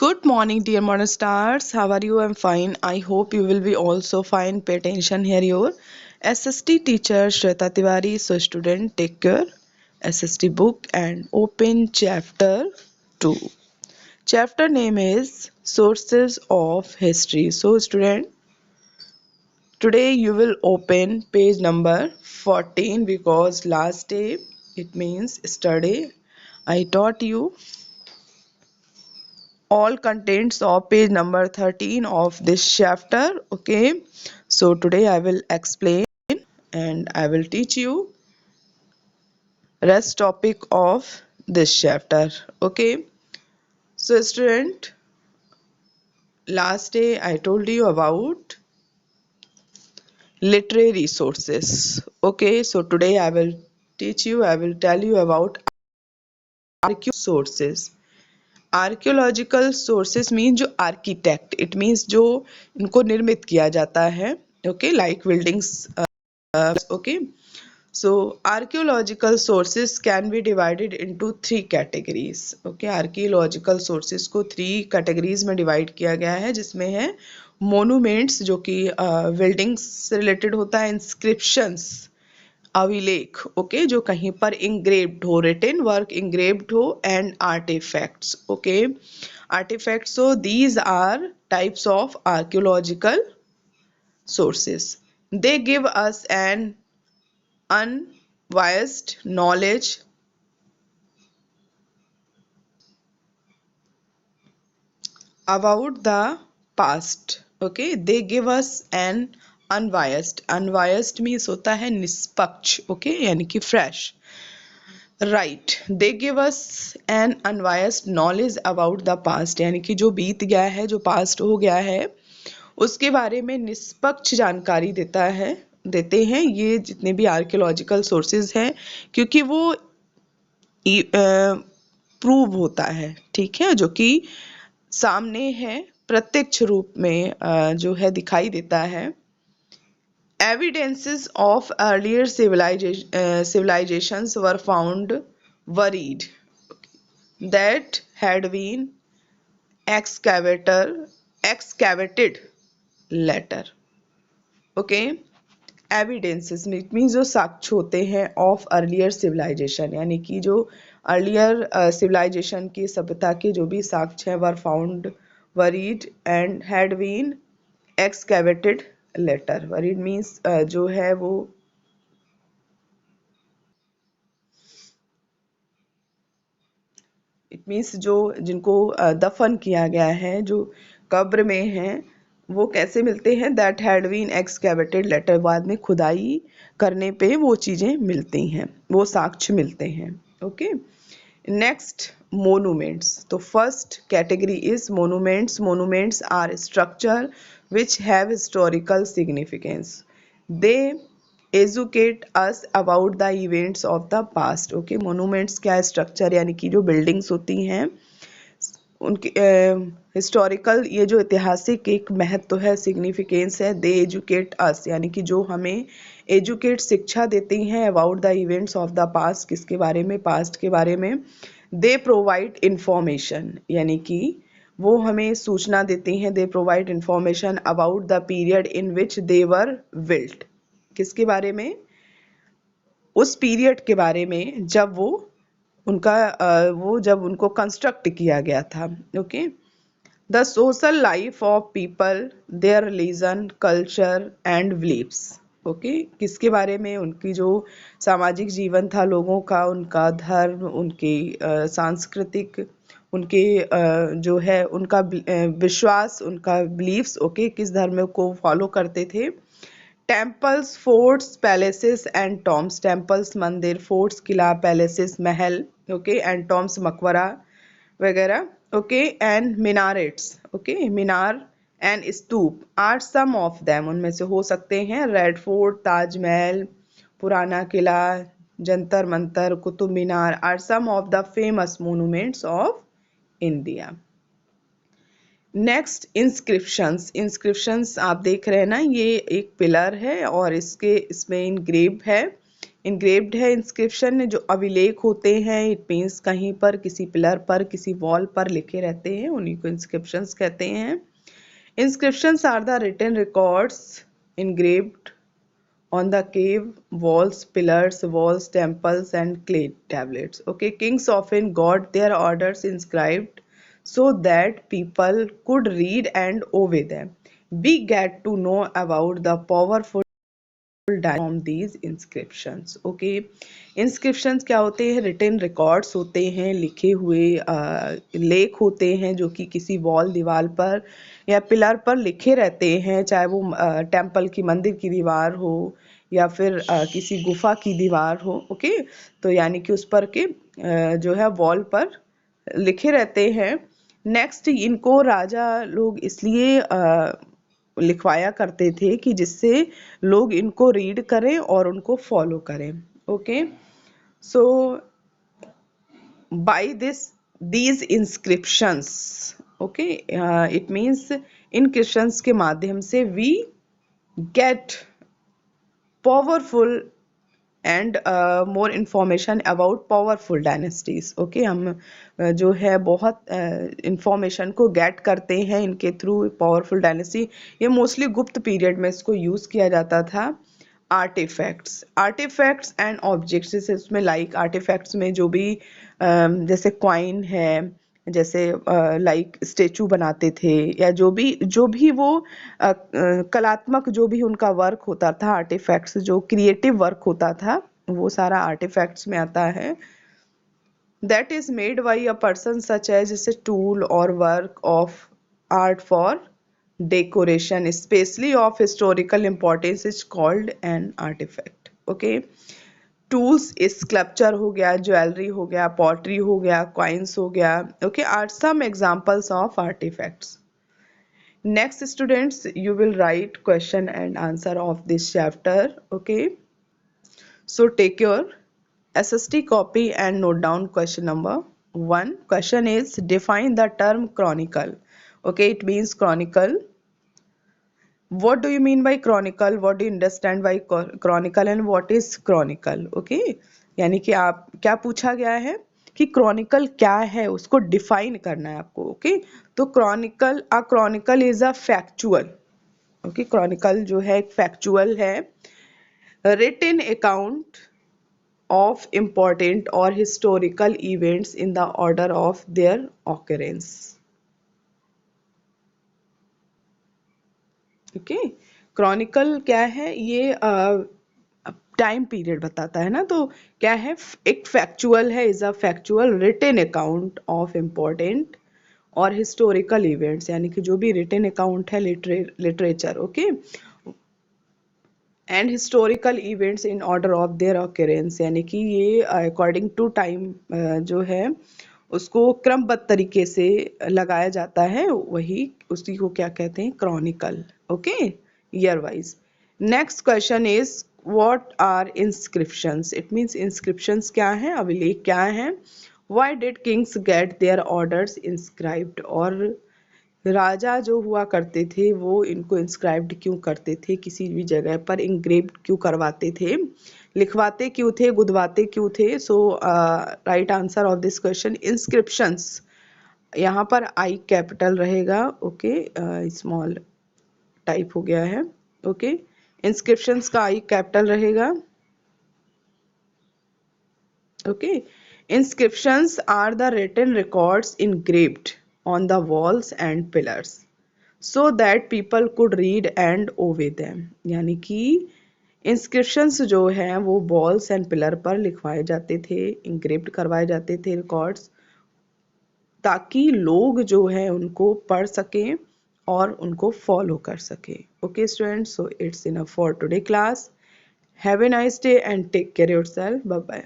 Good morning, dear modern stars. How are you? I'm fine. I hope you will be also fine. Pay attention here. Your SST teacher Shweta Tiwari. So, student, take your SST book and open chapter 2. Chapter name is Sources of History. So, student, today you will open page number 14 because last day it means yesterday I taught you all contents of page number 13 of this chapter. Okay, so today I will explain and I will teach you rest topic of this chapter. Okay, so student, last day I told you about literary resources. Okay, so today I will tell you about archaeological sources. Archaeological sources mean जो architect it means जो इनको निर्मित किया जाता है. Okay, like buildings. Okay, so archaeological sources can be divided into three categories. Okay, archaeological sources को three categories में divide किया गया है, जिसमें है monuments जो कि buildings से related होता है, inscriptions अभिलेख. ओके, जो कहीं पर इंग्रेव्ड हो, रिटन वर्क इंग्रेव्ड हो, and artifacts. Okay, artifacts. So these are types of archaeological sources. They give us an unbiased knowledge about the past. Okay, they give us an unbiased means होता है निष्पक्ष. Okay, यानी कि fresh. Right, they give us an unbiased knowledge about the past, यानी कि जो बीत गया है, जो पास्ट हो गया है, उसके बारे में निष्पक्ष जानकारी देते हैं ये जितने भी आर्कियोलॉजिकल सोर्सेज हैं, क्योंकि वो प्रूव होता है. ठीक है, जो कि सामने है, प्रत्यक्ष रूप में जो है दिखाई देता है. Evidences of earlier civilizations were found buried that had been excavated later. Okay, evidences means जो साक्ष्य होते हैं of earlier civilization, यानी कि जो earlier civilization की सभ्यता के जो भी साक्ष्य हैं were found buried and had been excavated later. Buried means जो है वो इट मीन्स जो जिनको दफन किया गया है, जो कब्र में हैं, वो कैसे मिलते हैं? That had been excavated later, बाद में खुदाई करने पे वो चीज़ें मिलती हैं, वो साक्ष्य मिलते हैं. Okay, next monuments. तो first category is monuments. Monuments are structure which have historical significance. They educate us about the events of the past. Okay, monuments क्या है? स्ट्रक्चर, यानी कि जो बिल्डिंग्स होती हैं उनकी हिस्टोरिकल, ये जो ऐतिहासिक एक महत्व है, सिग्निफिकेंस है. दे एजुकेट अस, यानी कि जो हमें एजुकेट, शिक्षा देती हैं about the events of the past, किसके बारे में? पास्ट के बारे में. दे प्रोवाइड इंफॉर्मेशन, यानी कि वो हमें सूचना देती हैं. They provide information about the period in which they were built, किसके बारे में? उस पीरियड के बारे में जब जब उनको कंस्ट्रक्ट किया गया था. Okay, the social life of people, their religion, culture and beliefs. Okay, किसके बारे में? उनकी जो सामाजिक जीवन था लोगों का, उनका धर्म, उनकी सांस्कृतिक, उनके जो है उनका विश्वास, उनका बिलीफ्स. ओके, किस धर्म को फॉलो करते थे. Temples, forts, palaces and tombs. Temples मंदिर, फोर्ट्स किला, पैलेसेस महल. ओके, एंड टॉम्स मकबरा वगैरह. Okay, and minarets. Okay, minar and stupa are some of them, उनमें से हो सकते हैं. Red Fort, Taj Mahal, Purana Qila, Jantar Mantar, Qutub Minar are some of the famous monuments of India. Next, inscriptions. Inscriptions आप देख रहे हैं ना, ये एक पिलर है और इसमें इनग्रेव है इंग्रेव्ड है इंस्क्रिप्शन, जो अभिलेख होते हैं, इट मीन्स कहीं पर किसी पिलर पर किसी वॉल पर लिखे रहते हैं, उन्हीं को इंस्क्रिप्शंस कहते हैं। Inscriptions are the written records engraved on the cave walls, pillars, walls, temples, and clay tablets. Okay, kings often got their orders inscribed so that people could read and obey them. We get to know about the powerful from these inscriptions. Okay, inscriptions क्या होते हैं? written records होते हैं, लिखे हुए लेख होते हैं जो कि किसी वॉल दीवार पर या पिलर पर लिखे रहते हैं, चाहे वो टेम्पल की मंदिर की दीवार हो या फिर किसी गुफा की दीवार हो। ओके, तो यानी कि उस पर के जो है वॉल पर लिखे रहते हैं। नेक्स्ट, इनको राजा लोग इसलिए लिखवाया करते थे कि जिससे लोग इनको रीड करें और उनको फॉलो करें। Okay, so by these inscriptions, okay, it means inscriptions के माध्यम से we get powerful and more information about powerful dynasties. Okay, हम जो है बहुत इंफॉर्मेशन को गेट करते हैं इनके थ्रू। पावरफुल डायनेस्टी, ये मोस्टली गुप्त पीरियड में इसको यूज़ किया जाता था। आर्टिफैक्ट्स एंड ऑब्जेक्ट्स, जैसे उसमें लाइक आर्टिफैक्ट्स में जो भी जैसे कॉइन है, जैसे लाइक स्टेचू बनाते थे, या जो भी वो कलात्मक जो भी उनका वर्क होता था, आर्टिफैक्ट्स जो क्रिएटिव वर्क होता था, वो सारा आर्टिफैक्ट्स में आता है। That is made by a person such as, जैसे टूल और work of art for decoration specially of historical importance is called an artifact. Okay, tools sculpture हो गया, ज्वेलरी हो गया, पॉटरी हो गया, कॉइन्स हो गया। Okay, are some examples of artifacts. Next students, you will write question and answer of this chapter. Okay, so take your SST copy and note down question number 1. Question is, define the term chronicle. Okay, it means chronicle. What do you mean by chronicle? What do you understand by chronicle and what is chronicle? Okay, यानी कि आप क्या पूछा गया है कि chronicle क्या है, उसको define करना है आपको। ओके, तो chronicle is a factual। Okay, chronicle जो है एक factual है, written account of important or historical events in the order of their occurrence. Okay, Chronicle क्या है? ये टाइम पीरियड बताता है ना, तो क्या है? एक फैक्चुअल है, is a factual written account of important और हिस्टोरिकल इवेंट्स, यानी कि जो भी रिटन अकाउंट है literature. Okay, and historical events in order of their occurrence, यानी कि ये अकॉर्डिंग टू टाइम जो है उसको क्रमबद्ध तरीके से लगाया जाता है, वही उसी को क्या कहते हैं? Chronicle. Okay, year wise. Next question is, what are inscriptions? It means inscriptions क्या है, अभिलेख क्या है? Why did kings get their orders inscribed? और राजा जो हुआ करते थे वो इनको इंस्क्राइब्ड क्यों करते थे, किसी भी जगह पर इंग्रेव्ड क्यों करवाते थे, लिखवाते क्यों थे, गुदवाते क्यों थे? So right answer of this question inscriptions, यहाँ पर आई कैपिटल रहेगा। ओके, स्मॉल टाइप हो गया है। ओके, इंस्क्रिप्शंस का आई कैपिटल रहेगा। Okay, inscriptions are the written records engraved on the walls and pillars so that people could read and obey them. यानी कि inscriptions जो हैं वो walls and pillar पर लिखवाए जाते थे, engraved करवाए जाते थे records, ताकि लोग जो है उनको पढ़ सकें और उनको फॉलो कर सकें। Okay students, so it's enough for today class. Have a nice day and take care of yourself. Bye bye.